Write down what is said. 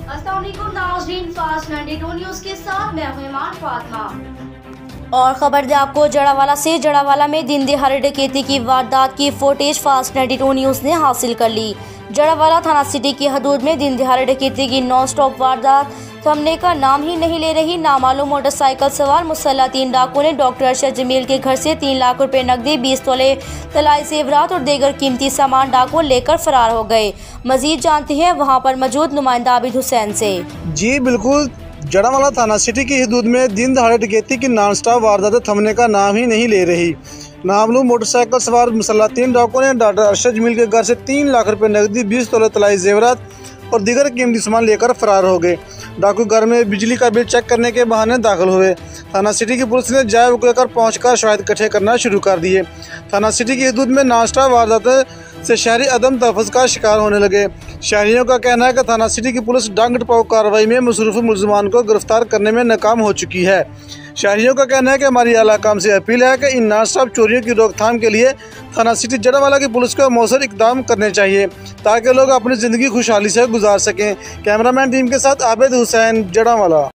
अस्सलाम वालेकुम नाज़रीन, फास्ट 92 न्यूज़ के साथ मैं हूं ईमान फातिमा। और खबर दे आपको जड़ावाला से। जड़ावाला में दिन दहाड़े डकैती की वारदात की फुटेज फास्ट 92 न्यूज़ ने हासिल कर ली। जड़ावाला थाना सिटी की हदूद में दिन दहाड़े डकैती की नॉन स्टॉप वारदात थमने का नाम ही नहीं ले रही। नामालूम मोटरसाइकिल सवार मुसल्लह 3 डाकुओं ने डॉक्टर अरशद जमील के घर से 3 लाख रुपए नकदी, 20 तोले तलाई जेवरात और दीगर कीमती सामान डाकुओं लेकर फरार हो गए। मजीद जानते हैं वहां पर मौजूद नुमाइंदा आबिद हुसैन से। जी बिल्कुल, जड़ावाला थाना सिटी की हदूद में दिन दहाड़े डकैती की नॉन स्टॉप वारदातें थमने का नाम ही नहीं ले रही। नामालूम मोटरसाइकिल सवार मुसल्लह 3 डाकुओं ने डॉक्टर अरशद जमील के घर से 3 लाख रुपए नकदी, 20 तोले तलाई जेवरात और दीगर कीमती सामान लेकर फरार हो गए। डाकू घर में बिजली का बिल चेक करने के बहाने दाखिल हुए। थाना सिटी की पुलिस ने जाए लेकर पहुंचकर शवाहिद इकट्ठे करना शुरू कर दिए। थाना सिटी की हदूद में नाश्ता वारदातें से शहरी अदम तहफ़्फ़ुज़ का शिकार होने लगे। शहरियों का कहना है कि थाना सिटी की पुलिस डांग टपाऊ कार्रवाई में मसरूफ़ मुलज़मान को गिरफ्तार करने में नाकाम हो चुकी है। शहरियों का कहना है कि हमारी आला काम से अपील है कि इन नास्टॉप चोरियों की रोकथाम के लिए थाना सिटी जड़ावाला की पुलिस को मौसर इक़दाम करने चाहिए ताकि लोग अपनी ज़िंदगी खुशहाली से गुजार सकें। कैमरामैन टीम के साथ आबिद हुसैन, जड़ावाला।